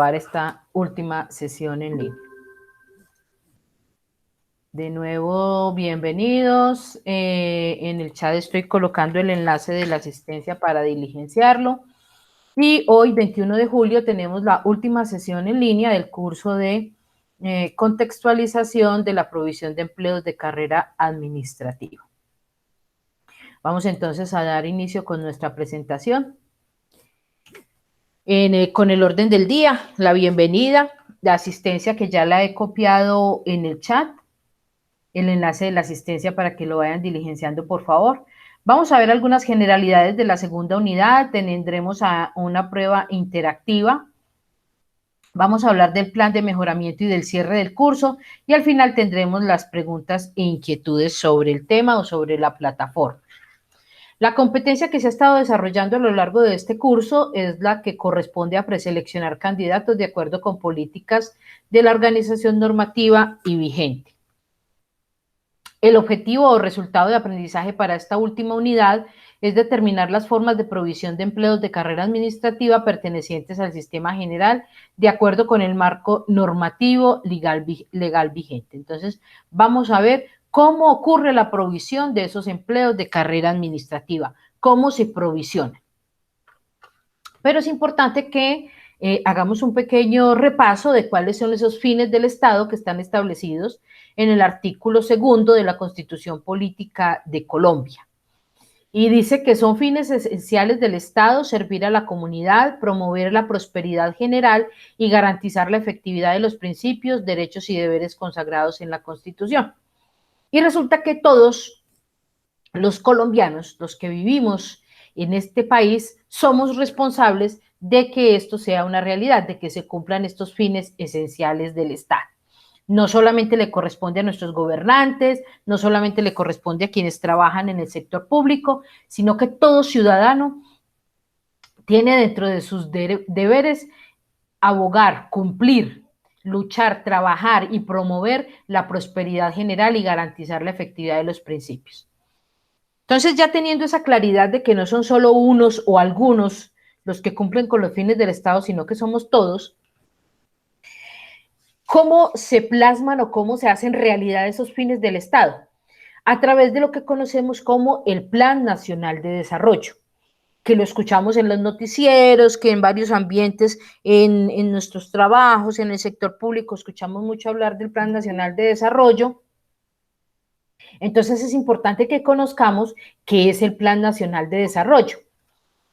esta última sesión en línea. De nuevo, bienvenidos. En el chat estoy colocando el enlace de la asistencia para diligenciarlo. Y hoy, 21 de julio, tenemos la última sesión en línea del curso de contextualización de la provisión de empleos de carrera administrativa. Vamos entonces a dar inicio con nuestra presentación. Con el orden del día, la bienvenida, la asistencia que ya la he copiado en el chat, el enlace de la asistencia para que lo vayan diligenciando, por favor. Vamos a ver algunas generalidades de la segunda unidad, tendremos una prueba interactiva, vamos a hablar del plan de mejoramiento y del cierre del curso, y al final tendremos las preguntas e inquietudes sobre el tema o sobre la plataforma. La competencia que se ha estado desarrollando a lo largo de este curso es la que corresponde a preseleccionar candidatos de acuerdo con políticas de la organización normativa y vigente. El objetivo o resultado de aprendizaje para esta última unidad es determinar las formas de provisión de empleos de carrera administrativa pertenecientes al sistema general de acuerdo con el marco normativo legal vigente. Entonces, vamos a ver cómo ocurre la provisión de esos empleos de carrera administrativa, cómo se provisiona. Pero es importante que hagamos un pequeño repaso de cuáles son esos fines del Estado que están establecidos en el artículo 2 de la Constitución Política de Colombia. Y dice que son fines esenciales del Estado servir a la comunidad, promover la prosperidad general y garantizar la efectividad de los principios, derechos y deberes consagrados en la Constitución. Y resulta que todos los colombianos, los que vivimos en este país, somos responsables de que esto sea una realidad, de que se cumplan estos fines esenciales del Estado. No solamente le corresponde a nuestros gobernantes, no solamente le corresponde a quienes trabajan en el sector público, sino que todo ciudadano tiene dentro de sus deberes abogar, cumplir, luchar, trabajar y promover la prosperidad general y garantizar la efectividad de los principios. Entonces, ya teniendo esa claridad de que no son solo unos o algunos los que cumplen con los fines del Estado, sino que somos todos, ¿cómo se plasman o cómo se hacen realidad esos fines del Estado? A través de lo que conocemos como el Plan Nacional de Desarrollo, que lo escuchamos en los noticieros, que en varios ambientes, en nuestros trabajos, en el sector público, escuchamos mucho hablar del Plan Nacional de Desarrollo. Entonces es importante que conozcamos qué es el Plan Nacional de Desarrollo,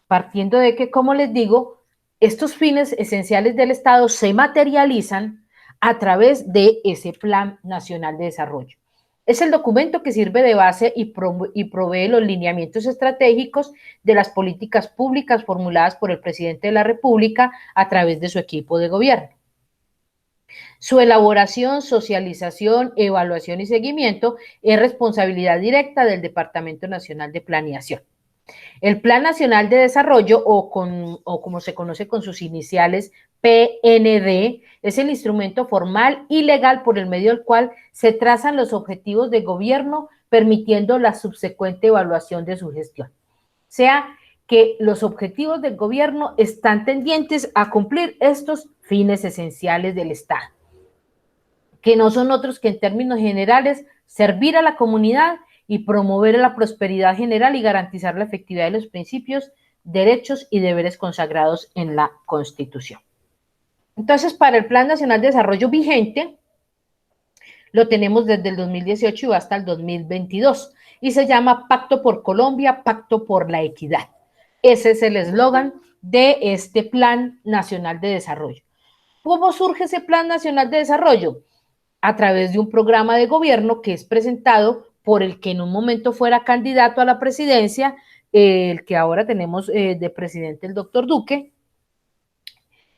partiendo de que, como les digo, estos fines esenciales del Estado se materializan a través de ese Plan Nacional de Desarrollo. Es el documento que sirve de base y provee los lineamientos estratégicos de las políticas públicas formuladas por el presidente de la República a través de su equipo de gobierno. Su elaboración, socialización, evaluación y seguimiento es responsabilidad directa del Departamento Nacional de Planeación. El Plan Nacional de Desarrollo, o como se conoce con sus iniciales, PND, es el instrumento formal y legal por el medio del cual se trazan los objetivos de gobierno, permitiendo la subsecuente evaluación de su gestión. O sea, que los objetivos del gobierno están tendientes a cumplir estos fines esenciales del Estado, que no son otros que en términos generales servir a la comunidad y promover la prosperidad general y garantizar la efectividad de los principios, derechos y deberes consagrados en la Constitución. Entonces, para el Plan Nacional de Desarrollo vigente, lo tenemos desde el 2018 y va hasta el 2022, y se llama Pacto por Colombia, Pacto por la Equidad. Ese es el eslogan de este Plan Nacional de Desarrollo. ¿Cómo surge ese Plan Nacional de Desarrollo? A través de un programa de gobierno que es presentado por el que en un momento fuera candidato a la presidencia, el que ahora tenemos de presidente el doctor Duque.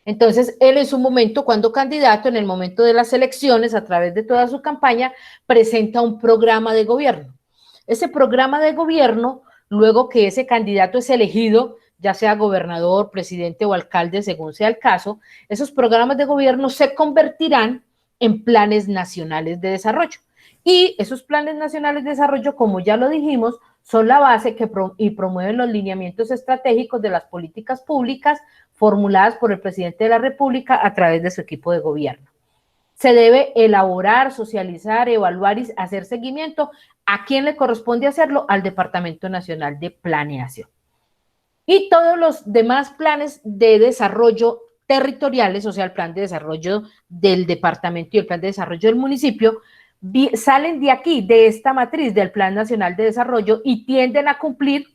Entonces, él en su momento, cuando candidato, en el momento de las elecciones, a través de toda su campaña, presenta un programa de gobierno. Ese programa de gobierno, luego que ese candidato es elegido, ya sea gobernador, presidente o alcalde, según sea el caso, esos programas de gobierno se convertirán en planes nacionales de desarrollo. Y esos planes nacionales de desarrollo, como ya lo dijimos, son la base y promueven los lineamientos estratégicos de las políticas públicas formuladas por el presidente de la República a través de su equipo de gobierno. Se debe elaborar, socializar, evaluar y hacer seguimiento. ¿A quién le corresponde hacerlo? Al Departamento Nacional de Planeación. Y todos los demás planes de desarrollo territoriales, o sea, el plan de desarrollo del departamento y el plan de desarrollo del municipio, salen de aquí, de esta matriz del Plan Nacional de Desarrollo y tienden a cumplir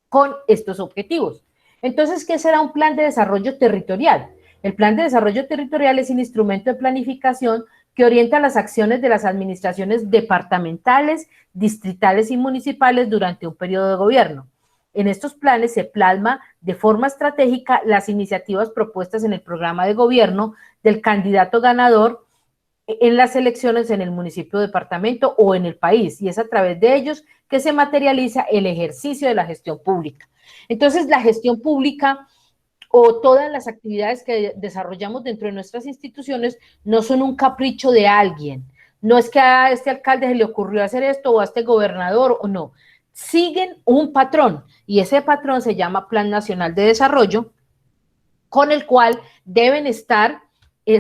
con estos objetivos. Entonces, ¿qué será un plan de desarrollo territorial? El plan de desarrollo territorial es un instrumento de planificación que orienta las acciones de las administraciones departamentales, distritales y municipales durante un periodo de gobierno. En estos planes se plasma de forma estratégica las iniciativas propuestas en el programa de gobierno del candidato ganador en las elecciones en el municipio, departamento o en el país, y es a través de ellos que se materializa el ejercicio de la gestión pública. Entonces, la gestión pública o todas las actividades que desarrollamos dentro de nuestras instituciones no son un capricho de alguien, no es que a este alcalde se le ocurrió hacer esto o a este gobernador o no, siguen un patrón y ese patrón se llama Plan Nacional de Desarrollo, con el cual deben estar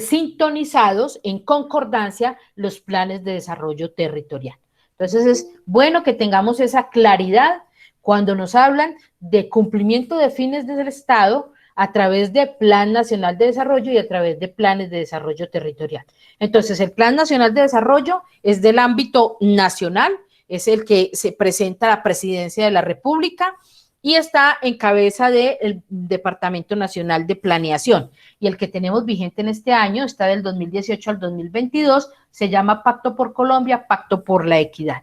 sintonizados en concordancia los planes de desarrollo territorial. Entonces es bueno que tengamos esa claridad cuando nos hablan de cumplimiento de fines del Estado a través de Plan Nacional de Desarrollo y a través de planes de desarrollo territorial. Entonces el Plan Nacional de Desarrollo es del ámbito nacional, es el que se presenta a la Presidencia de la República y está en cabeza del Departamento Nacional de Planeación. Y el que tenemos vigente en este año, está del 2018 al 2022, se llama Pacto por Colombia, Pacto por la Equidad.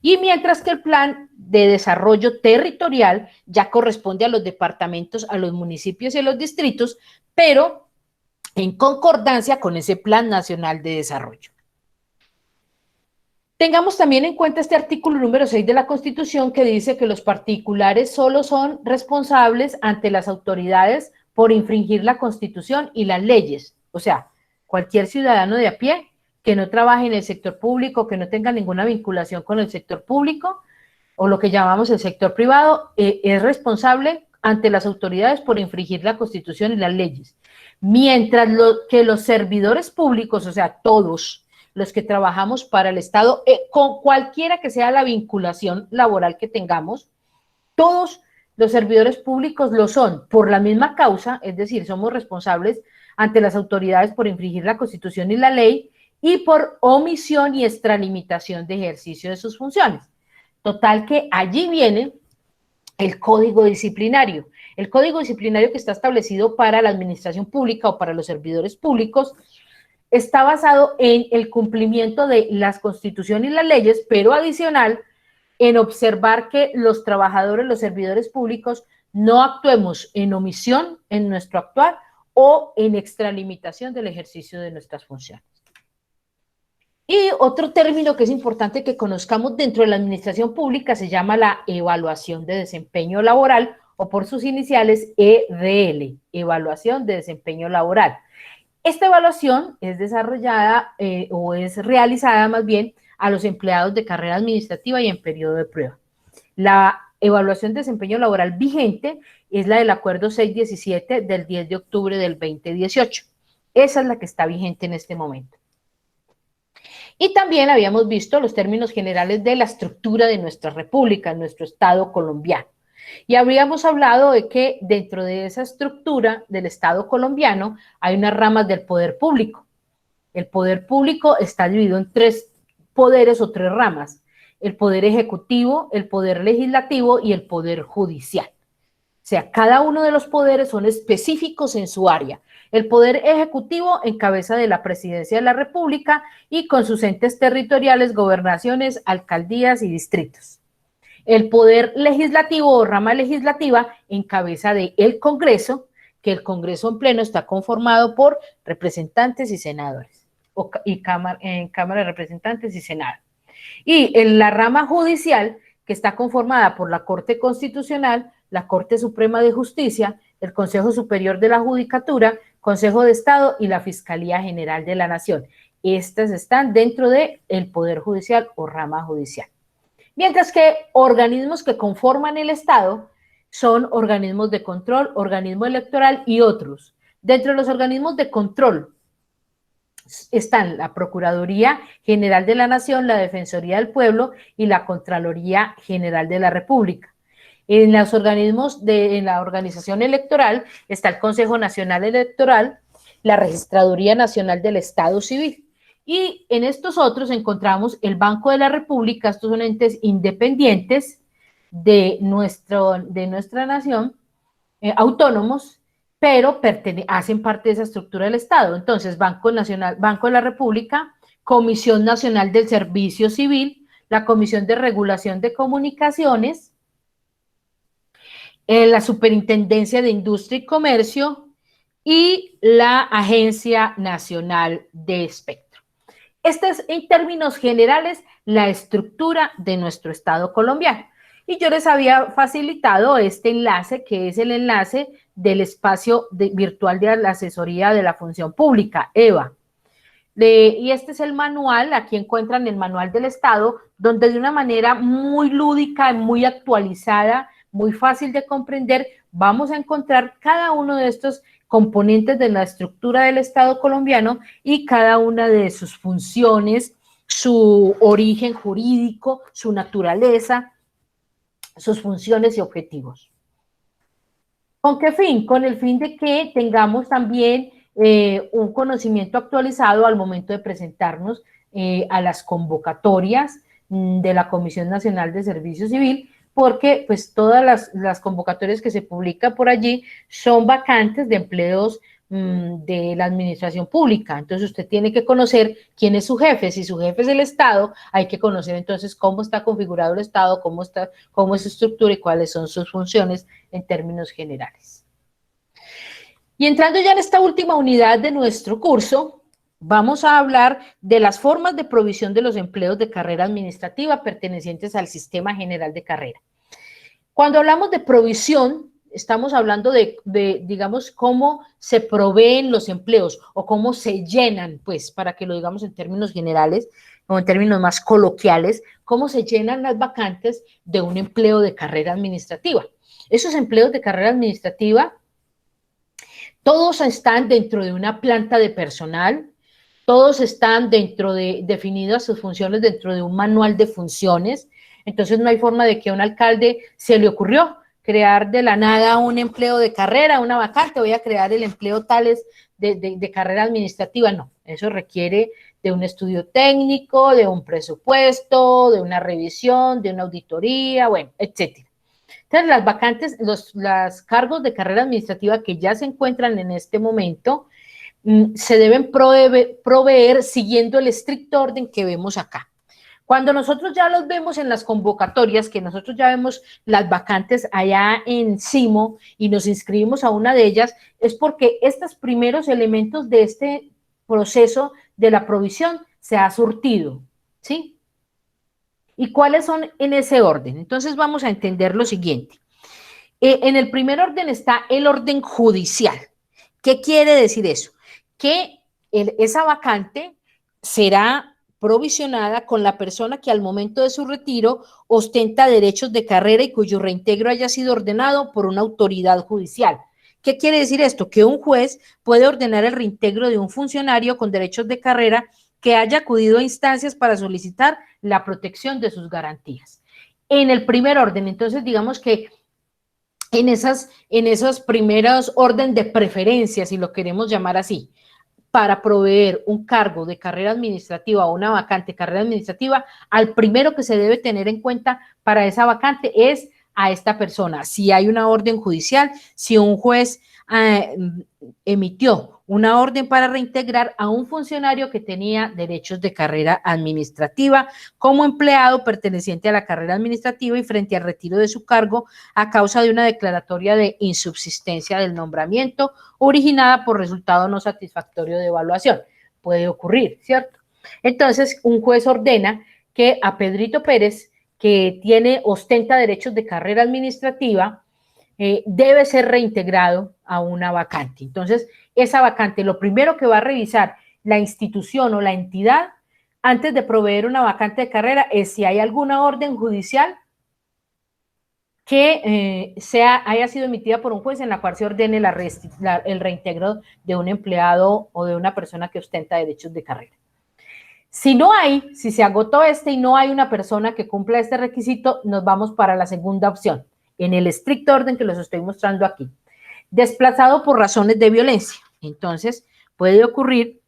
Y mientras que el Plan de Desarrollo Territorial ya corresponde a los departamentos, a los municipios y a los distritos, pero en concordancia con ese Plan Nacional de Desarrollo. Tengamos también en cuenta este artículo número 6 de la Constitución que dice que los particulares solo son responsables ante las autoridades por infringir la Constitución y las leyes. O sea, cualquier ciudadano de a pie que no trabaje en el sector público, que no tenga ninguna vinculación con el sector público o lo que llamamos el sector privado, es responsable ante las autoridades por infringir la Constitución y las leyes. Mientras que los servidores públicos, o sea, todos los que trabajamos para el Estado, con cualquiera que sea la vinculación laboral que tengamos, todos los servidores públicos lo son por la misma causa, es decir, somos responsables ante las autoridades por infringir la Constitución y la ley y por omisión y extralimitación de ejercicio de sus funciones. Total que allí viene el Código Disciplinario. El Código Disciplinario que está establecido para la administración pública o para los servidores públicos está basado en el cumplimiento de las constituciones y las leyes, pero adicional en observar que los trabajadores, los servidores públicos, no actuemos en omisión en nuestro actuar o en extralimitación del ejercicio de nuestras funciones. Y otro término que es importante que conozcamos dentro de la administración pública se llama la evaluación de desempeño laboral o por sus iniciales EDL, evaluación de desempeño laboral. Esta evaluación es desarrollada o es realizada más bien a los empleados de carrera administrativa y en periodo de prueba. La evaluación de desempeño laboral vigente es la del Acuerdo 617 del 10 de octubre del 2018. Esa es la que está vigente en este momento. Y también habíamos visto los términos generales de la estructura de nuestra república, nuestro Estado colombiano. Y habríamos hablado de que dentro de esa estructura del Estado colombiano hay unas ramas del poder público. El poder público está dividido en tres poderes o tres ramas: el poder ejecutivo, el poder legislativo y el poder judicial. O sea, cada uno de los poderes son específicos en su área. El poder ejecutivo en cabeza de la Presidencia de la República y con sus entes territoriales, gobernaciones, alcaldías y distritos. El poder legislativo o rama legislativa en cabeza del Congreso, que el Congreso en pleno está conformado por representantes y senadores, en Cámara de Representantes y Senado. Y en la rama judicial, que está conformada por la Corte Constitucional, la Corte Suprema de Justicia, el Consejo Superior de la Judicatura, Consejo de Estado y la Fiscalía General de la Nación. Estas están dentro del Poder Judicial o rama judicial. Mientras que organismos que conforman el Estado son organismos de control, organismo electoral y otros. Dentro de los organismos de control están la Procuraduría General de la Nación, la Defensoría del Pueblo y la Contraloría General de la República. En los organismos en la organización electoral está el Consejo Nacional Electoral, la Registraduría Nacional del Estado Civil. Y en estos otros encontramos el Banco de la República. Estos son entes independientes de nuestra nación, autónomos, pero hacen parte de esa estructura del Estado. Entonces, Banco Nacional, Banco de la República, Comisión Nacional del Servicio Civil, la Comisión de Regulación de Comunicaciones, la Superintendencia de Industria y Comercio y la Agencia Nacional de Espectro. Esta es, en términos generales, la estructura de nuestro Estado colombiano. Y yo les había facilitado este enlace, que es el enlace del espacio virtual de la asesoría de la función pública, EVA. Y este es el manual, aquí encuentran el manual del Estado, donde de una manera muy lúdica, muy actualizada, muy fácil de comprender, vamos a encontrar cada uno de estos componentes de la estructura del Estado colombiano y cada una de sus funciones, su origen jurídico, su naturaleza, sus funciones y objetivos. ¿Con qué fin? Con el fin de que tengamos también un conocimiento actualizado al momento de presentarnos a las convocatorias de la Comisión Nacional de Servicio Civil, porque pues todas las convocatorias que se publican por allí son vacantes de empleos de la administración pública. Entonces usted tiene que conocer quién es su jefe. Si su jefe es el Estado, hay que conocer entonces cómo está configurado el Estado, cómo es su estructura y cuáles son sus funciones en términos generales. Y entrando ya en esta última unidad de nuestro curso, vamos a hablar de las formas de provisión de los empleos de carrera administrativa pertenecientes al Sistema General de Carrera. Cuando hablamos de provisión, estamos hablando de, digamos, cómo se proveen los empleos o cómo se llenan, pues, para que lo digamos en términos generales o en términos más coloquiales, cómo se llenan las vacantes de un empleo de carrera administrativa. Esos empleos de carrera administrativa, todos están dentro de una planta de personal, todos están definidas sus funciones dentro de un manual de funciones. Entonces no hay forma de que a un alcalde se le ocurrió crear de la nada un empleo de carrera, una vacante, voy a crear el empleo tales de carrera administrativa. No, eso requiere de un estudio técnico, de un presupuesto, de una revisión, de una auditoría, bueno, etcétera. Entonces, las vacantes, los cargos de carrera administrativa que ya se encuentran en este momento, se deben proveer siguiendo el estricto orden que vemos acá. Cuando nosotros ya los vemos en las convocatorias, que nosotros ya vemos las vacantes allá en CIMO y nos inscribimos a una de ellas, es porque estos primeros elementos de este proceso de la provisión se ha surtido, ¿sí? ¿Y cuáles son en ese orden? Entonces vamos a entender lo siguiente. En el primer orden está el orden judicial. ¿Qué quiere decir eso? Que esa vacante será provisionada con la persona que al momento de su retiro ostenta derechos de carrera y cuyo reintegro haya sido ordenado por una autoridad judicial. ¿Qué quiere decir esto? Que un juez puede ordenar el reintegro de un funcionario con derechos de carrera que haya acudido a instancias para solicitar la protección de sus garantías. En el primer orden, entonces digamos que en esos primeros orden de preferencia, si lo queremos llamar así, para proveer un cargo de carrera administrativa o una vacante de carrera administrativa, al primero que se debe tener en cuenta para esa vacante es a esta persona. Si hay una orden judicial, si un juez emitió una orden para reintegrar a un funcionario que tenía derechos de carrera administrativa como empleado perteneciente a la carrera administrativa y frente al retiro de su cargo a causa de una declaratoria de insubsistencia del nombramiento originada por resultado no satisfactorio de evaluación. Puede ocurrir, ¿cierto? Entonces, un juez ordena que a Pedrito Pérez, que ostenta derechos de carrera administrativa, debe ser reintegrado a una vacante. Entonces, esa vacante, lo primero que va a revisar la institución o la entidad antes de proveer una vacante de carrera es si hay alguna orden judicial que haya sido emitida por un juez en la cual se ordene el reintegro de un empleado o de una persona que ostenta derechos de carrera. Si no hay, si se agotó y no hay una persona que cumpla este requisito, nos vamos para la segunda opción, en el estricto orden que les estoy mostrando aquí. Desplazado por razones de violencia. Entonces, puede ocurrir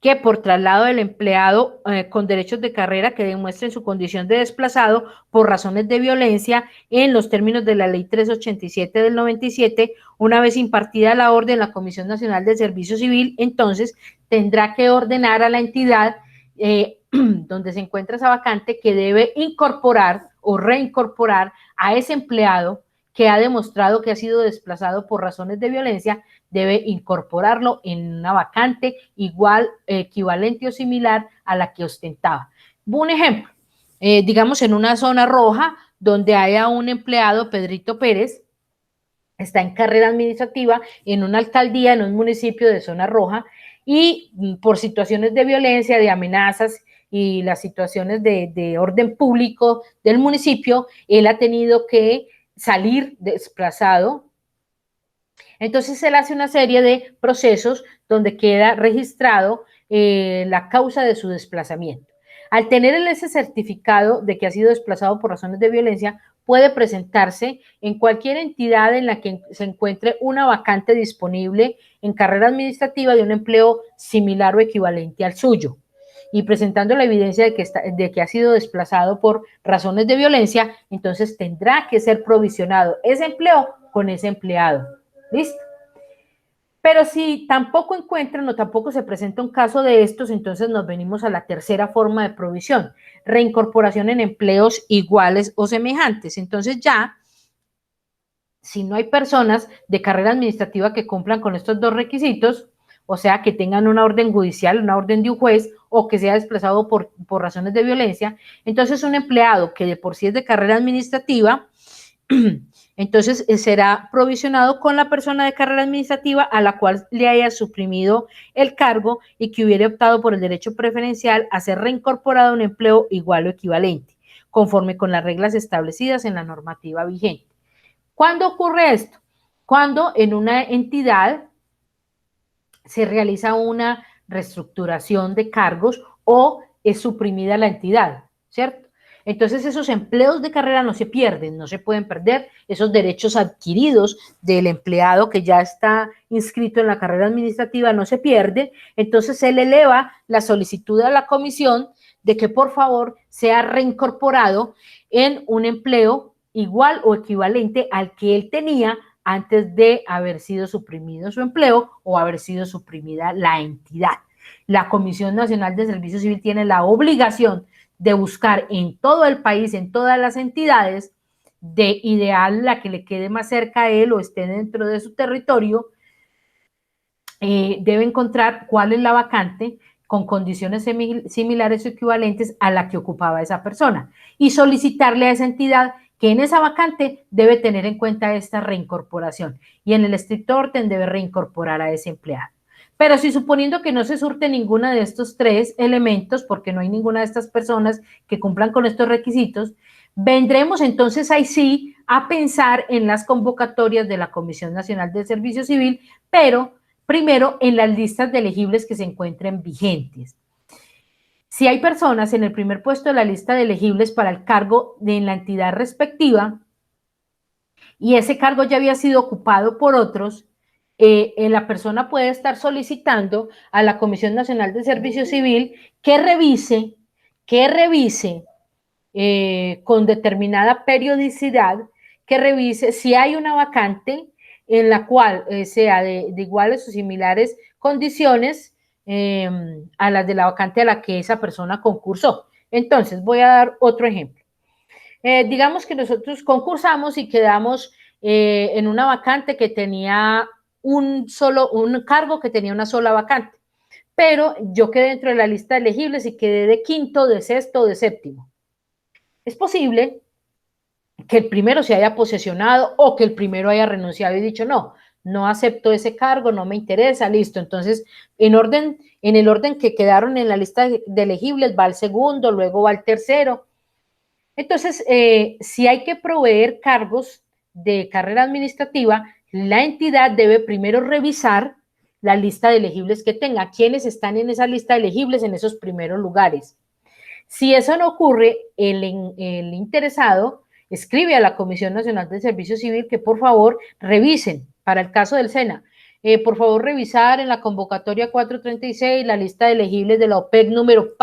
que por traslado del empleado con derechos de carrera que demuestren su condición de desplazado por razones de violencia en los términos de la Ley 387 del 97, una vez impartida la orden, la Comisión Nacional del Servicio Civil, entonces tendrá que ordenar a la entidad donde se encuentra esa vacante que debe incorporar o reincorporar a ese empleado que ha demostrado que ha sido desplazado por razones de violencia, debe incorporarlo en una vacante igual, equivalente o similar a la que ostentaba. Un ejemplo, digamos en una zona roja donde haya un empleado, Pedrito Pérez, está en carrera administrativa en una alcaldía, en un municipio de zona roja, y por situaciones de violencia, de amenazas y las situaciones de orden público del municipio, él ha tenido que salir desplazado. Entonces él hace una serie de procesos donde queda registrado la causa de su desplazamiento. Al tener ese certificado de que ha sido desplazado por razones de violencia, puede presentarse en cualquier entidad en la que se encuentre una vacante disponible en carrera administrativa de un empleo similar o equivalente al suyo. Y presentando la evidencia de que ha sido desplazado por razones de violencia, entonces tendrá que ser provisionado ese empleo con ese empleado. ¿Listo? Pero si tampoco encuentran o tampoco se presenta un caso de estos, entonces nos venimos a la tercera forma de provisión, reincorporación en empleos iguales o semejantes. Entonces ya, si no hay personas de carrera administrativa que cumplan con estos dos requisitos, o sea, que tengan una orden judicial, una orden de un juez, o que sea desplazado por razones de violencia, entonces un empleado que de por sí es de carrera administrativa, entonces será provisionado con la persona de carrera administrativa a la cual le haya suprimido el cargo y que hubiera optado por el derecho preferencial a ser reincorporado a un empleo igual o equivalente, conforme con las reglas establecidas en la normativa vigente. ¿Cuándo ocurre esto? Cuando en una entidad se realiza una reestructuración de cargos o es suprimida la entidad, ¿cierto? Entonces esos empleos de carrera no se pierden, no se pueden perder, esos derechos adquiridos del empleado que ya está inscrito en la carrera administrativa no se pierden, entonces se le eleva la solicitud a la comisión de que por favor sea reincorporado en un empleo igual o equivalente al que él tenía antes de haber sido suprimido su empleo o haber sido suprimida la entidad. La Comisión Nacional de Servicio Civil tiene la obligación de buscar en todo el país, en todas las entidades, de ideal la que le quede más cerca a él o esté dentro de su territorio, debe encontrar cuál es la vacante con condiciones similares o equivalentes a la que ocupaba esa persona y solicitarle a esa entidad que en esa vacante debe tener en cuenta esta reincorporación y en el estricto orden debe reincorporar a ese empleado. Pero si suponiendo que no se surte ninguna de estos tres elementos, porque no hay ninguna de estas personas que cumplan con estos requisitos, vendremos entonces ahí sí a pensar en las convocatorias de la Comisión Nacional de Servicio Civil, pero primero en las listas de elegibles que se encuentren vigentes. Si hay personas en el primer puesto de la lista de elegibles para el cargo en la entidad respectiva y ese cargo ya había sido ocupado por otros, la persona puede estar solicitando a la Comisión Nacional de Servicio Civil que revise con determinada periodicidad, que revise si hay una vacante en la cual sea de iguales o similares condiciones a las de la vacante a la que esa persona concursó. Entonces, voy a dar otro ejemplo. Digamos que nosotros concursamos y quedamos en una vacante que tenía un cargo que tenía una sola vacante, pero yo quedé dentro de la lista de elegibles y quedé de quinto, de sexto, de séptimo. Es posible que el primero se haya posesionado o que el primero haya renunciado y dicho, no, no acepto ese cargo, no me interesa, listo. Entonces, en el orden que quedaron en la lista de elegibles va el segundo, luego va el tercero. Entonces, si hay que proveer cargos de carrera administrativa, la entidad debe primero revisar la lista de elegibles que tenga, quiénes están en esa lista de elegibles en esos primeros lugares. Si eso no ocurre, el interesado escribe a la Comisión Nacional del Servicio Civil que por favor revisen, para el caso del SENA, por favor revisar en la convocatoria 436 la lista de elegibles de la OPEC número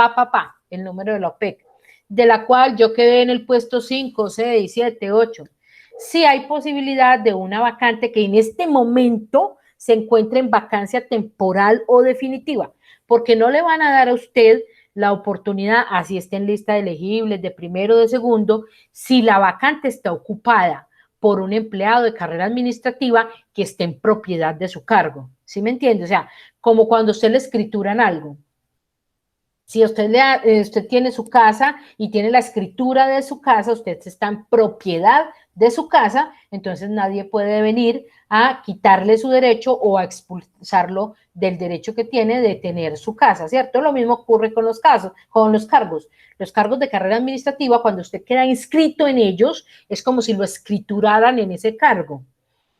el número de la OPEC, de la cual yo quedé en el puesto 5, 6, 7, 8. Si hay posibilidad de una vacante que en este momento se encuentre en vacancia temporal o definitiva, porque no le van a dar a usted la oportunidad, así esté en lista de elegibles, de primero o de segundo, si la vacante está ocupada por un empleado de carrera administrativa que esté en propiedad de su cargo. ¿Sí me entiende? O sea, como cuando usted le escrituran algo. Si usted tiene su casa y tiene la escritura de su casa, usted está en propiedad de su casa, entonces nadie puede venir a quitarle su derecho o a expulsarlo del derecho que tiene de tener su casa, ¿cierto? Lo mismo ocurre con los casos, con los cargos. Los cargos de carrera administrativa, cuando usted queda inscrito en ellos, es como si lo escrituraran en ese cargo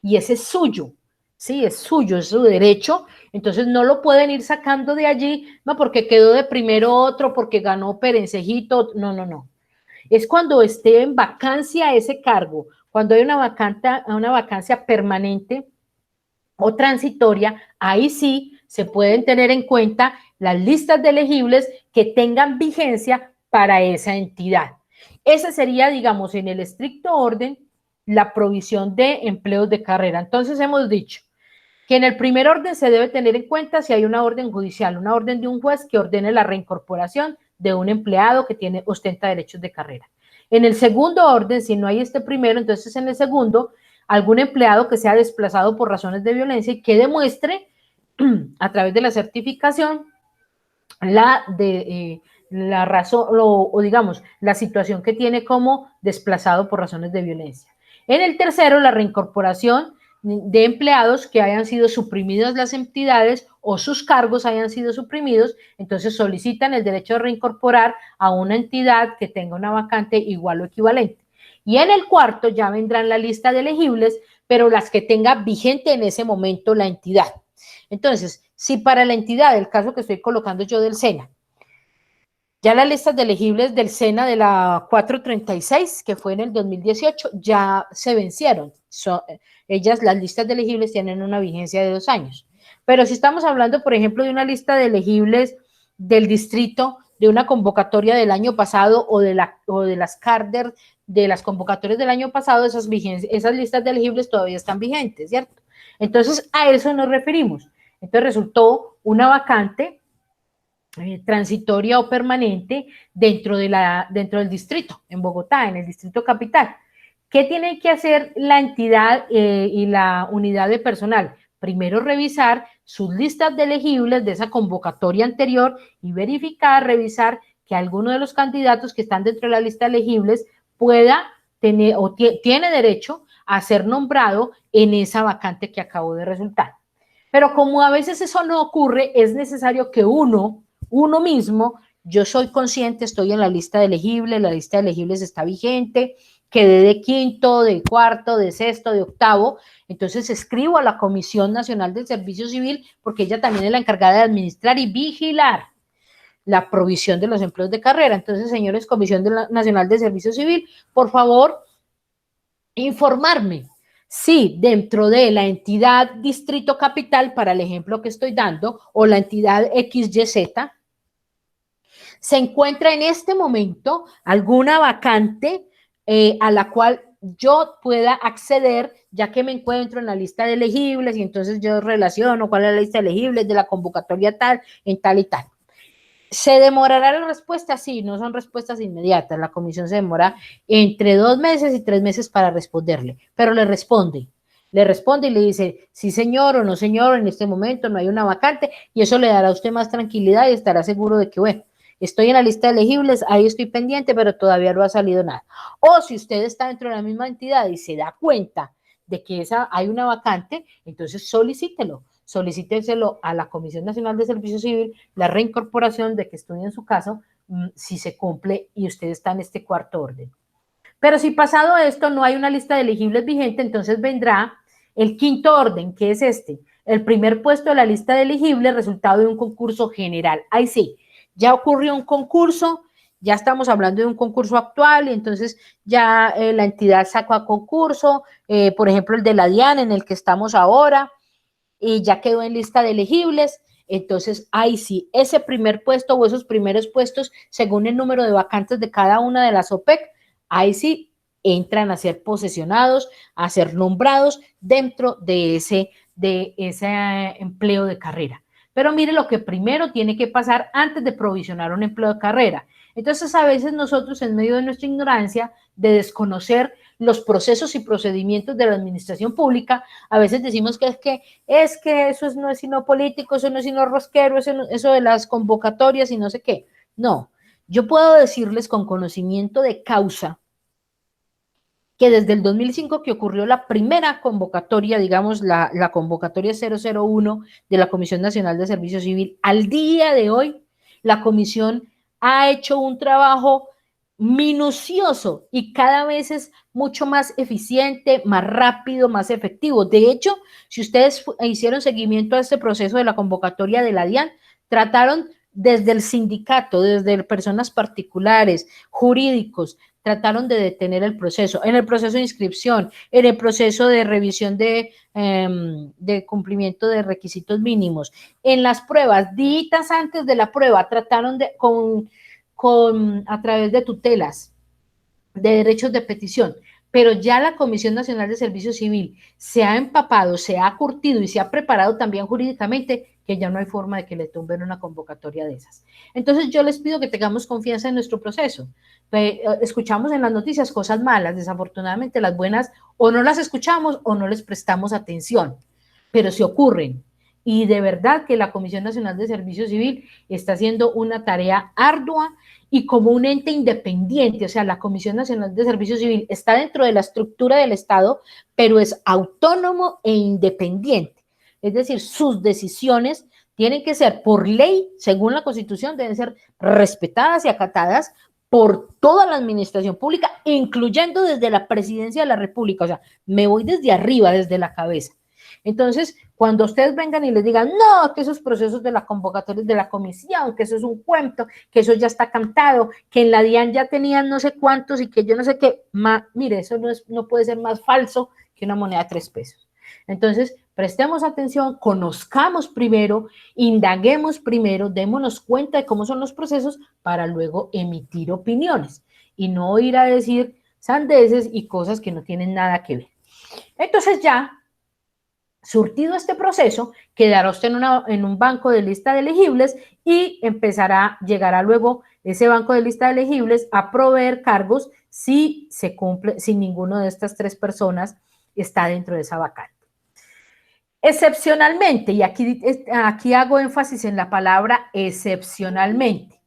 y ese es suyo. Sí, es suyo, es su derecho, entonces no lo pueden ir sacando de allí, no porque quedó de primero otro, porque ganó Perencejito, no, no, no. Es cuando esté en vacancia ese cargo, cuando hay una vacancia permanente o transitoria, ahí sí se pueden tener en cuenta las listas de elegibles que tengan vigencia para esa entidad. Ese sería, digamos, en el estricto orden, la provisión de empleos de carrera. Entonces hemos dicho que en el primer orden se debe tener en cuenta si hay una orden judicial, una orden de un juez que ordene la reincorporación de un empleado que ostenta derechos de carrera. En el segundo orden, si no hay este primero, entonces en el segundo, algún empleado que sea desplazado por razones de violencia y que demuestre a través de la certificación la razón o digamos la situación que tiene como desplazado por razones de violencia. En el tercero, la reincorporación de empleados que hayan sido suprimidas las entidades o sus cargos hayan sido suprimidos, entonces solicitan el derecho de reincorporar a una entidad que tenga una vacante igual o equivalente. Y en el cuarto ya vendrán la lista de elegibles, pero las que tenga vigente en ese momento la entidad. Entonces, si para la entidad, el caso que estoy colocando yo del SENA, ya las listas de elegibles del SENA de la 436, que fue en el 2018, ya se vencieron. Las listas de elegibles tienen una vigencia de 2 años. Pero si estamos hablando, por ejemplo, de una lista de elegibles del distrito, de una convocatoria del año pasado o de las CARDER, de las convocatorias del año pasado, esas listas de elegibles todavía están vigentes, ¿cierto? Entonces, a eso nos referimos. Entonces, resultó una vacante transitoria o permanente dentro del distrito, en Bogotá, en el distrito capital. ¿Qué tiene que hacer la entidad y la unidad de personal? Primero revisar sus listas de elegibles de esa convocatoria anterior y verificar, revisar que alguno de los candidatos que están dentro de la lista de elegibles pueda tener o tiene derecho a ser nombrado en esa vacante que acabó de resultar. Pero como a veces eso no ocurre, es necesario que uno mismo, yo soy consciente, estoy en la lista de elegibles, la lista de elegibles está vigente, quedé de quinto, de cuarto, de sexto, de octavo, entonces escribo a la Comisión Nacional del Servicio Civil porque ella también es la encargada de administrar y vigilar la provisión de los empleos de carrera. Entonces, señores, Comisión Nacional del Servicio Civil, por favor, informarme si dentro de la entidad Distrito Capital, para el ejemplo que estoy dando, o la entidad XYZ, se encuentra en este momento alguna vacante a la cual yo pueda acceder, ya que me encuentro en la lista de elegibles y entonces yo relaciono cuál es la lista de elegibles de la convocatoria tal, en tal y tal. ¿Se demorará la respuesta? Sí, no son respuestas inmediatas. La comisión se demora entre 2 meses y 3 meses para responderle, pero le responde y le dice, sí señor o no señor, en este momento no hay una vacante, y eso le dará a usted más tranquilidad y estará seguro de que, bueno, estoy en la lista de elegibles, ahí estoy pendiente, pero todavía no ha salido nada. O si usted está dentro de la misma entidad y se da cuenta de que hay una vacante, entonces solicíteselo a la Comisión Nacional de Servicio Civil, la reincorporación de que estudie en su caso, si se cumple y usted está en este cuarto orden. Pero si pasado esto no hay una lista de elegibles vigente, entonces vendrá el quinto orden, que es este, el primer puesto de la lista de elegibles, resultado de un concurso general. Ahí sí, ya ocurrió un concurso, ya estamos hablando de un concurso actual, y entonces ya la entidad sacó a concurso, por ejemplo el de la DIAN en el que estamos ahora, y ya quedó en lista de elegibles. Entonces, ahí sí, ese primer puesto o esos primeros puestos, según el número de vacantes de cada una de las OPEC, ahí sí entran a ser posesionados, a ser nombrados dentro de ese empleo de carrera. Pero mire lo que primero tiene que pasar antes de provisionar un empleo de carrera. Entonces, a veces nosotros, en medio de nuestra ignorancia, de desconocer los procesos y procedimientos de la administración pública, a veces decimos que eso no es sino político, eso no es sino rosquero, eso de las convocatorias y no sé qué. No, yo puedo decirles con conocimiento de causa que desde el 2005 que ocurrió la primera convocatoria, digamos la convocatoria 001 de la Comisión Nacional de Servicio Civil, al día de hoy, la comisión ha hecho un trabajo minucioso y cada vez es mucho más eficiente, más rápido, más efectivo. De hecho, si ustedes hicieron seguimiento a este proceso de la convocatoria de la DIAN, trataron desde el sindicato, desde personas particulares, jurídicos, trataron de detener el proceso, en el proceso de inscripción, en el proceso de revisión de cumplimiento de requisitos mínimos, en las pruebas, días antes de la prueba, trataron a través de tutelas, de derechos de petición, pero ya la Comisión Nacional de Servicio Civil se ha empapado, se ha curtido y se ha preparado también jurídicamente que ya no hay forma de que le tumben una convocatoria de esas. Entonces yo les pido que tengamos confianza en nuestro proceso. Escuchamos en las noticias cosas malas, desafortunadamente las buenas o no las escuchamos o no les prestamos atención, pero se ocurren. Y de verdad que la Comisión Nacional de Servicio Civil está haciendo una tarea ardua y como un ente independiente, o sea, la Comisión Nacional de Servicio Civil está dentro de la estructura del Estado, pero es autónomo e independiente. Es decir, sus decisiones tienen que ser por ley, según la Constitución, deben ser respetadas y acatadas por toda la administración pública, incluyendo desde la Presidencia de la República. O sea, me voy desde arriba, desde la cabeza. Entonces, cuando ustedes vengan y les digan, no, que esos procesos de la convocatoria de la comisión, que eso es un cuento, que eso ya está cantado, que en la DIAN ya tenían no sé cuántos y que yo no sé qué, mire, eso no puede ser más falso que una moneda de 3 pesos. Entonces, prestemos atención, conozcamos primero, indaguemos primero, démonos cuenta de cómo son los procesos para luego emitir opiniones y no ir a decir sandeces y cosas que no tienen nada que ver. Entonces ya, surtido este proceso, quedará usted en un banco de lista de elegibles y llegará luego ese banco de lista de elegibles a proveer cargos si se cumple, si ninguno de estas 3 personas está dentro de esa vacante. Excepcionalmente, y aquí hago énfasis en la palabra excepcionalmente.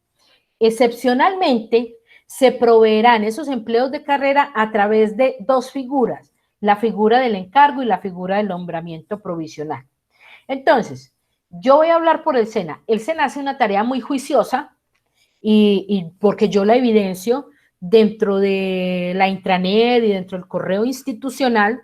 Excepcionalmente, se proveerán esos empleos de carrera a través de 2 figuras, la figura del encargo y la figura del nombramiento provisional. Entonces, yo voy a hablar por el SENA. El SENA hace una tarea muy juiciosa y porque yo la evidencio dentro de la intranet y dentro del correo institucional.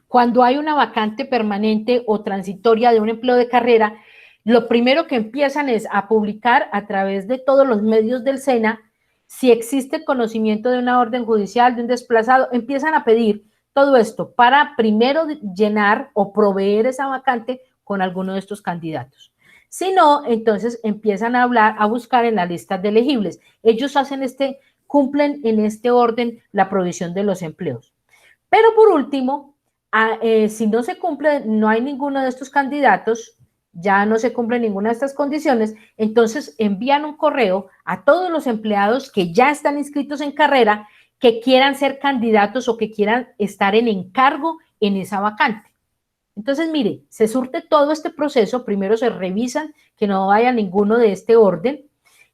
Cuando hay una vacante permanente o transitoria de un empleo de carrera, lo primero que empiezan es a publicar a través de todos los medios del SENA si existe conocimiento de una orden judicial, de un desplazado, empiezan a pedir todo esto para primero llenar o proveer esa vacante con alguno de estos candidatos. Si no, entonces empiezan a buscar en la lista de elegibles. Ellos cumplen en este orden la provisión de los empleos. Pero por último, si no se cumple, no hay ninguno de estos candidatos, ya no se cumple ninguna de estas condiciones, entonces envían un correo a todos los empleados que ya están inscritos en carrera, que quieran ser candidatos o que quieran estar en encargo en esa vacante. Entonces, mire, se surte todo este proceso, primero se revisan que no haya ninguno de este orden,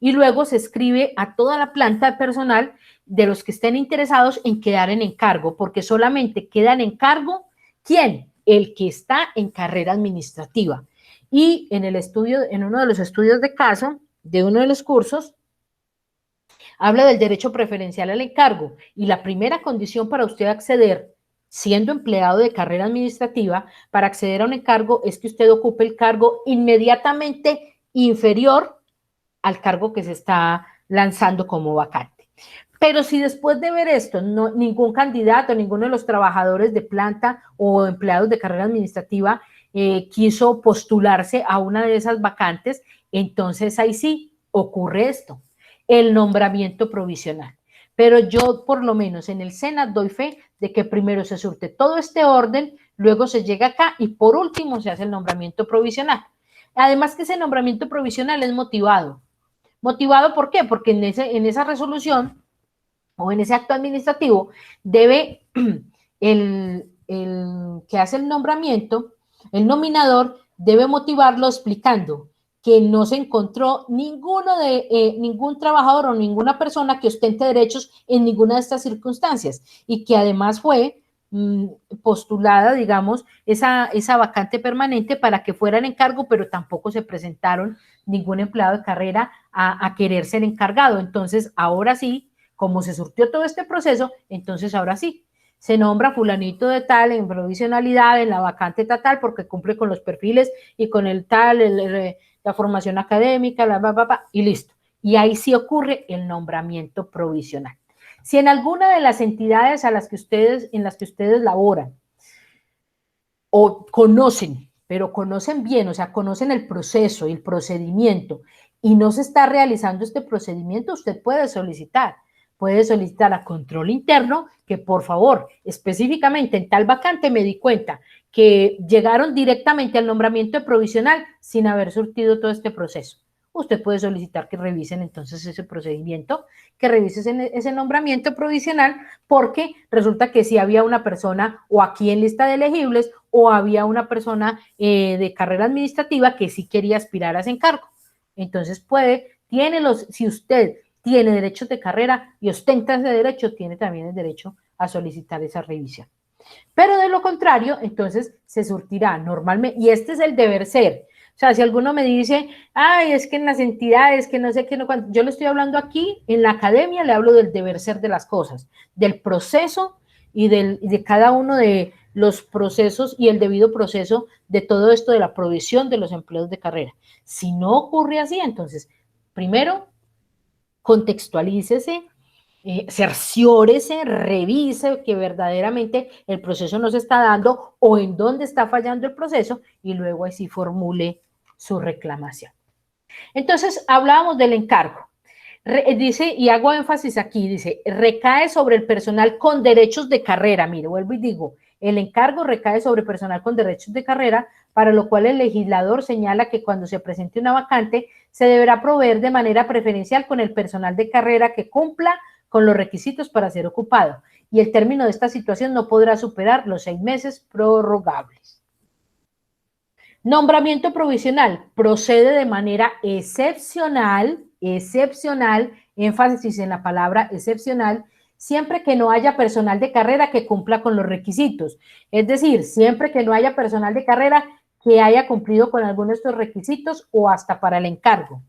y luego se escribe a toda la planta de personal de los que estén interesados en quedar en encargo, porque solamente queda en encargo, ¿quién? El que está en carrera administrativa. Y en el estudio, en uno de los estudios de caso de uno de los cursos, habla del derecho preferencial al encargo, y la primera condición para usted acceder, siendo empleado de carrera administrativa, para acceder a un encargo es que usted ocupe el cargo inmediatamente inferior al cargo que se está lanzando como vacante. Pero si después de ver esto, ningún candidato, ninguno de los trabajadores de planta o empleados de carrera administrativa quiso postularse a una de esas vacantes, entonces ahí sí ocurre esto, el nombramiento provisional. Pero yo, por lo menos en el SENA, doy fe de que primero se surte todo este orden, luego se llega acá y por último se hace el nombramiento provisional. Además que ese nombramiento provisional es motivado. ¿Motivado por qué? Porque en esa resolución o en ese acto administrativo debe el que hace el nombramiento, el nominador, debe motivarlo explicando que no se encontró ningún trabajador o ninguna persona que ostente derechos en ninguna de estas circunstancias y que además fue postulada, digamos, esa vacante permanente para que fuera en encargo, pero tampoco se presentaron ningún empleado de carrera a querer ser encargado. Entonces, ahora sí, como se surtió todo este proceso, entonces ahora sí, se nombra fulanito de tal en provisionalidad, en la vacante tal, porque cumple con los perfiles y con el tal, la formación académica, y listo. Y ahí sí ocurre el nombramiento provisional. Si en alguna de las entidades en las que ustedes laboran o conocen, pero conocen bien, o sea, conocen el proceso y el procedimiento y no se está realizando este procedimiento, usted puede solicitar a control interno que por favor, específicamente en tal vacante me di cuenta que llegaron directamente al nombramiento de provisional sin haber surtido todo este proceso. Usted puede solicitar que revisen entonces ese procedimiento, que revisen ese nombramiento provisional, porque resulta que si había una persona o aquí en lista de elegibles o había una persona de carrera administrativa que sí quería aspirar a ese encargo. Entonces si usted tiene derechos de carrera y ostenta ese derecho, tiene también el derecho a solicitar esa revisión. Pero de lo contrario, entonces se surtirá normalmente, y este es el deber ser. O sea, si alguno me dice, ay, es que en las entidades, que no sé qué, no, yo le estoy hablando aquí, en la academia le hablo del deber ser de las cosas, del proceso y de cada uno de los procesos y el debido proceso de todo esto de la provisión de los empleos de carrera. Si no ocurre así, entonces, primero, contextualícese, cerciórese, revise que verdaderamente el proceso no se está dando o en dónde está fallando el proceso y luego así formule su reclamación. Entonces, hablábamos del encargo. Dice, y hago énfasis aquí, dice, recae sobre el personal con derechos de carrera. Mire, vuelvo y digo, el encargo recae sobre personal con derechos de carrera, para lo cual el legislador señala que cuando se presente una vacante, se deberá proveer de manera preferencial con el personal de carrera que cumpla con los requisitos para ser ocupado. Y el término de esta situación no podrá superar los 6 meses prorrogables. Nombramiento provisional procede de manera excepcional, énfasis en la palabra excepcional, siempre que no haya personal de carrera que cumpla con los requisitos. Es decir, siempre que no haya personal de carrera que haya cumplido con alguno de estos requisitos o hasta para el encargo.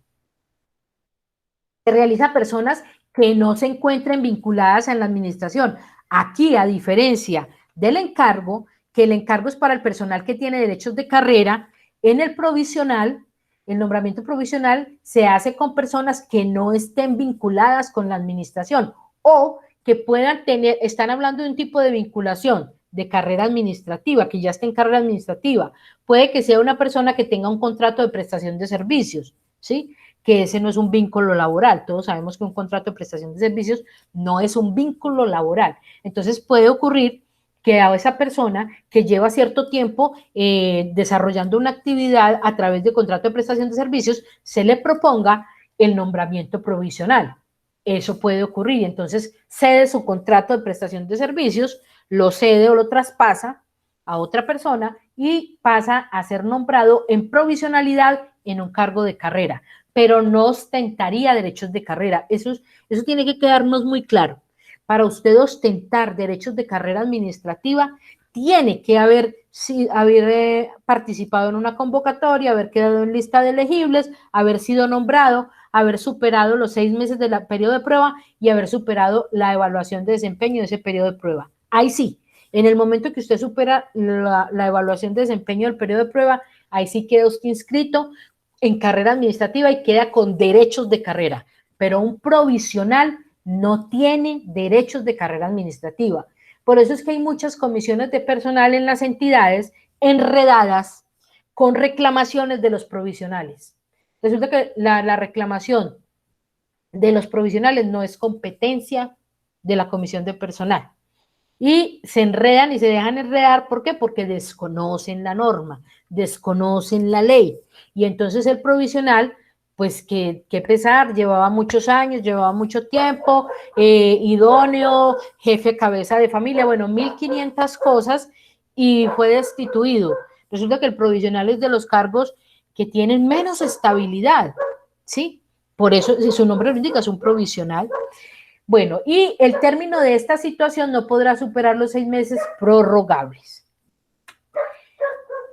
Se realiza a personas que no se encuentren vinculadas en la administración. Aquí, a diferencia del encargo, que el encargo es para el personal que tiene derechos de carrera, en el provisional, el nombramiento provisional se hace con personas que no estén vinculadas con la administración o que puedan tener, están hablando de un tipo de vinculación de carrera administrativa, que ya esté en carrera administrativa. Puede que sea una persona que tenga un contrato de prestación de servicios, ¿sí? Que ese no es un vínculo laboral. Todos sabemos que un contrato de prestación de servicios no es un vínculo laboral. Entonces puede ocurrir que a esa persona que lleva cierto tiempo desarrollando una actividad a través de contrato de prestación de servicios, se le proponga el nombramiento provisional. Eso puede ocurrir. Entonces cede su contrato de prestación de servicios, lo cede o lo traspasa a otra persona y pasa a ser nombrado en provisionalidad en un cargo de carrera. pero no ostentaría derechos de carrera. Eso tiene que quedarnos muy claro. Para usted ostentar derechos de carrera administrativa, tiene que haber participado en una convocatoria, haber quedado en lista de elegibles, haber sido nombrado, haber superado los 6 meses del periodo de prueba y haber superado la evaluación de desempeño de ese periodo de prueba. Ahí sí, en el momento que usted supera la evaluación de desempeño del periodo de prueba, ahí sí queda usted inscrito en carrera administrativa y queda con derechos de carrera, pero un provisional no tiene derechos de carrera administrativa. Por eso es que hay muchas comisiones de personal en las entidades enredadas con reclamaciones de los provisionales. Resulta que la reclamación de los provisionales no es competencia de la comisión de personal. Y se enredan y se dejan enredar, ¿por qué? Porque desconocen la norma, desconocen la ley. Y entonces el provisional, pues que pesar, llevaba muchos años, llevaba mucho tiempo, idóneo, jefe cabeza de familia, bueno, 1500 cosas, y fue destituido. Resulta que el provisional es de los cargos que tienen menos estabilidad, ¿sí? Por eso, si su nombre lo indica, es un provisional. Bueno, y el término de esta situación no podrá superar los 6 meses prorrogables.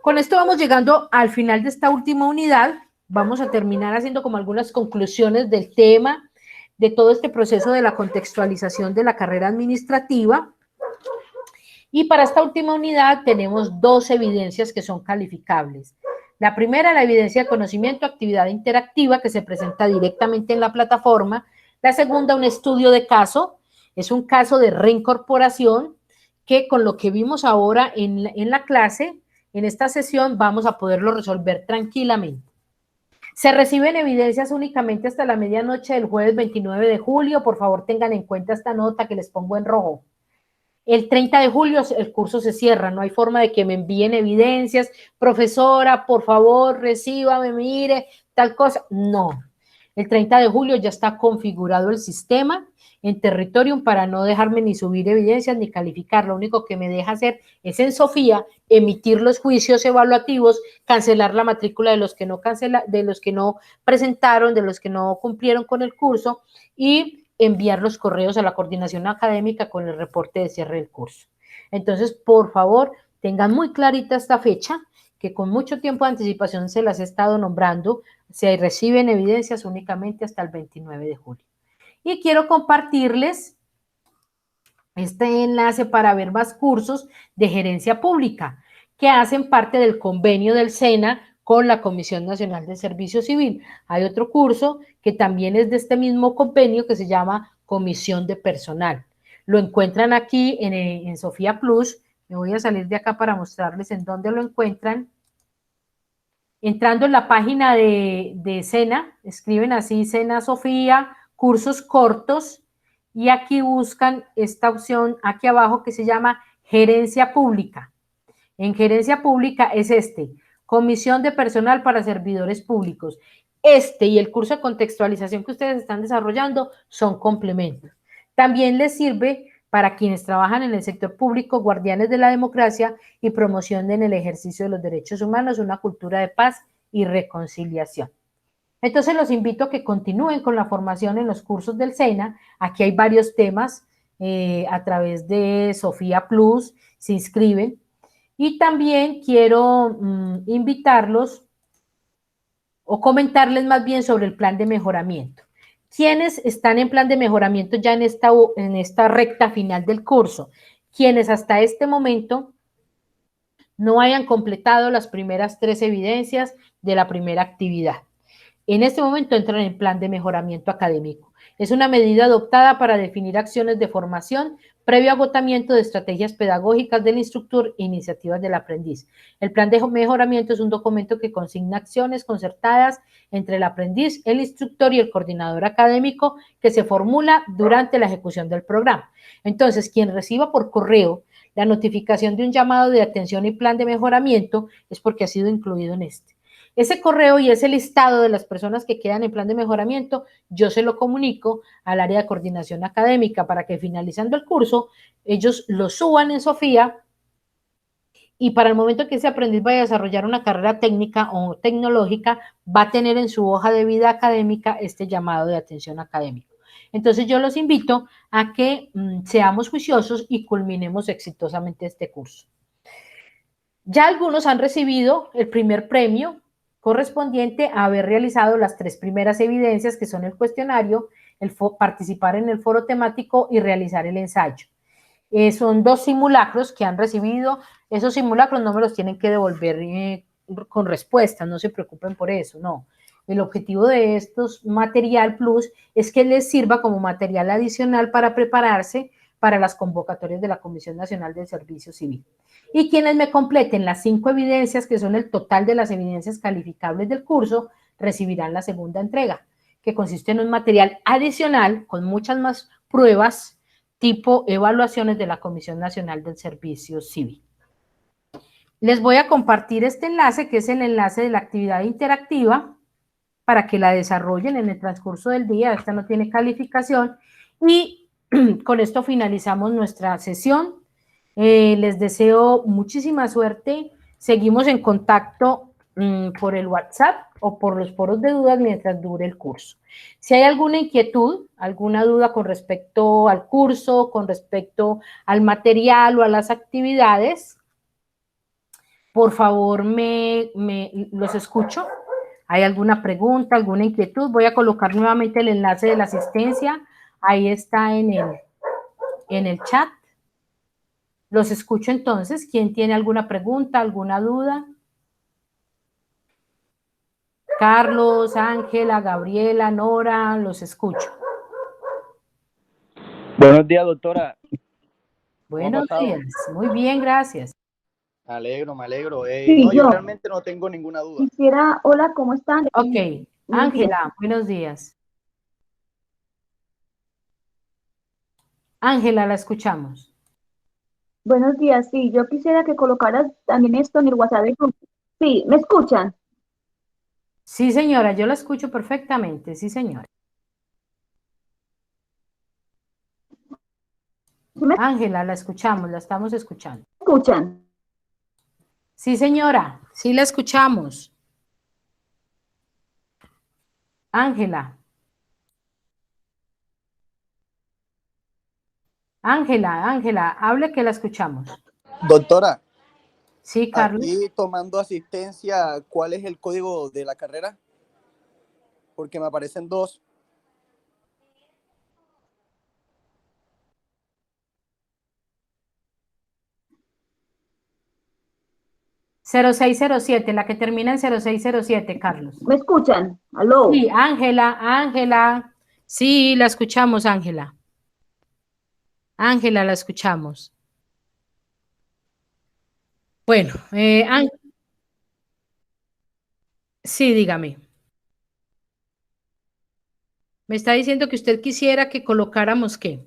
Con esto vamos llegando al final de esta última unidad. Vamos a terminar haciendo como algunas conclusiones del tema, de todo este proceso de la contextualización de la carrera administrativa. Y para esta última unidad tenemos 2 evidencias que son calificables. La primera, la evidencia de conocimiento, actividad interactiva, que se presenta directamente en la plataforma. La segunda, un estudio de caso, es un caso de reincorporación que con lo que vimos ahora en la clase, en esta sesión, vamos a poderlo resolver tranquilamente. Se reciben evidencias únicamente hasta la medianoche del jueves 29 de julio. Por favor, tengan en cuenta esta nota que les pongo en rojo. El 30 de julio el curso se cierra, no hay forma de que me envíen evidencias. Profesora, por favor, recíbame, mire, tal cosa. No. El 30 de julio ya está configurado el sistema en Territorium para no dejarme ni subir evidencias ni calificar. Lo único que me deja hacer es en Sofía emitir los juicios evaluativos, cancelar la matrícula de los que no presentaron, de los que no cumplieron con el curso y enviar los correos a la coordinación académica con el reporte de cierre del curso. Entonces, por favor, tengan muy clarita esta fecha, que con mucho tiempo de anticipación se las he estado nombrando. Se reciben evidencias únicamente hasta el 29 de julio. Y quiero compartirles este enlace para ver más cursos de gerencia pública que hacen parte del convenio del SENA con la Comisión Nacional de Servicio Civil. Hay otro curso que también es de este mismo convenio que se llama Comisión de Personal. Lo encuentran aquí en Sofía Plus. Me voy a salir de acá para mostrarles en dónde lo encuentran. Entrando en la página de SENA, escriben así, SENA Sofía, cursos cortos, y aquí buscan esta opción aquí abajo que se llama Gerencia Pública. En Gerencia Pública es Comisión de Personal para Servidores Públicos. Y el curso de contextualización que ustedes están desarrollando son complementos. También les sirve para quienes trabajan en el sector público, guardianes de la democracia y promoción en el ejercicio de los derechos humanos, una cultura de paz y reconciliación. Entonces los invito a que continúen con la formación en los cursos del SENA. Aquí hay varios temas a través de Sofía Plus, se inscriben. Y también quiero invitarlos o comentarles más bien sobre el plan de mejoramiento. ¿Quiénes están en plan de mejoramiento ya en esta recta final del curso? Quienes hasta este momento no hayan completado las primeras 3 evidencias de la primera actividad. En este momento entran en plan de mejoramiento académico. Es una medida adoptada para definir acciones de formación previo agotamiento de estrategias pedagógicas del instructor e iniciativas del aprendiz. El plan de mejoramiento es un documento que consigna acciones concertadas entre el aprendiz, el instructor y el coordinador académico que se formula durante la ejecución del programa. Entonces, quien reciba por correo la notificación de un llamado de atención y plan de mejoramiento es porque ha sido incluido en este. Ese correo y ese listado de las personas que quedan en plan de mejoramiento, yo se lo comunico al área de coordinación académica para que finalizando el curso, ellos lo suban en Sofía y para el momento que ese aprendiz vaya a desarrollar una carrera técnica o tecnológica, va a tener en su hoja de vida académica este llamado de atención académico. Entonces yo los invito a que seamos juiciosos y culminemos exitosamente este curso. Ya algunos han recibido el primer premio correspondiente a haber realizado las 3 primeras evidencias, que son el cuestionario, participar en el foro temático y realizar el ensayo. Son 2 simulacros que han recibido. Esos simulacros no me los tienen que devolver con respuestas, no se preocupen por eso, no. El objetivo de estos Material Plus es que les sirva como material adicional para prepararse para las convocatorias de la Comisión Nacional del Servicio Civil. Y quienes me completen las 5 evidencias, que son el total de las evidencias calificables del curso, recibirán la segunda entrega, que consiste en un material adicional con muchas más pruebas tipo evaluaciones de la Comisión Nacional del Servicio Civil. Les voy a compartir este enlace, que es el enlace de la actividad interactiva, para que la desarrollen en el transcurso del día. Esta no tiene calificación, y con esto finalizamos nuestra sesión. Les deseo muchísima suerte. Seguimos en contacto por el WhatsApp o por los foros de dudas mientras dure el curso. Si hay alguna inquietud, alguna duda con respecto al curso, con respecto al material o a las actividades, por favor los escucho. ¿Hay alguna pregunta, alguna inquietud? Voy a colocar nuevamente el enlace de la asistencia. Ahí está en el chat. Los escucho entonces. ¿Quién tiene alguna pregunta, alguna duda? Carlos, Ángela, Gabriela, Nora, los escucho. Buenos días, doctora. Buenos días. Muy bien, gracias. Me alegro. Sí, no, yo realmente no tengo ninguna duda. Quisiera, hola, ¿cómo están? Ok, Ángela, buenos días. Ángela, la escuchamos. Buenos días, sí, yo quisiera que colocaras también esto en el WhatsApp del grupo. Sí, ¿me escuchan? Sí, señora, yo la escucho perfectamente, sí, señora. ¿Sí me Ángela, la escuchamos, la estamos escuchando. escuchan? Sí, señora, sí la escuchamos. Ángela. Ángela, hable que la escuchamos. Doctora, Sí, Carlos. aquí tomando asistencia, ¿cuál es el código de la carrera? Porque me aparecen 2. 0607, la que termina en 0607, Carlos. ¿Me escuchan? ¿Aló? Sí, Ángela. Sí, la escuchamos, Ángela. Ángela, la escuchamos. Bueno, sí, dígame. Me está diciendo que usted quisiera que colocáramos ¿qué?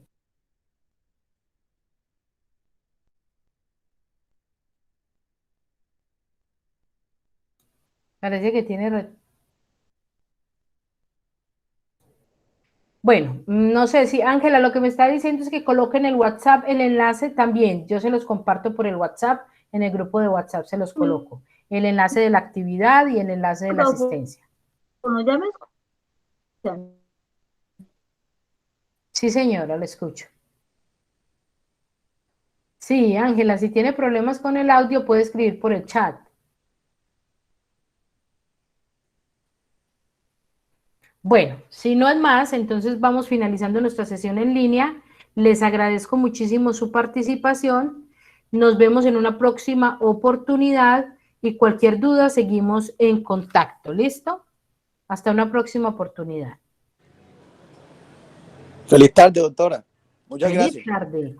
Parece que tiene... Bueno, no sé si Ángela lo que me está diciendo es que coloquen el WhatsApp, el enlace también. Yo se los comparto por el WhatsApp, en el grupo de WhatsApp se los coloco. El enlace de la actividad y el enlace de la asistencia. Bueno, ¿ya me escuchan? Sí, señora, lo escucho. Sí, Ángela, si tiene problemas con el audio puede escribir por el chat. Bueno, si no es más, entonces vamos finalizando nuestra sesión en línea. Les agradezco muchísimo su participación. Nos vemos en una próxima oportunidad y cualquier duda seguimos en contacto. ¿Listo? Hasta una próxima oportunidad. Feliz tarde, doctora. Muchas Feliz gracias. tarde.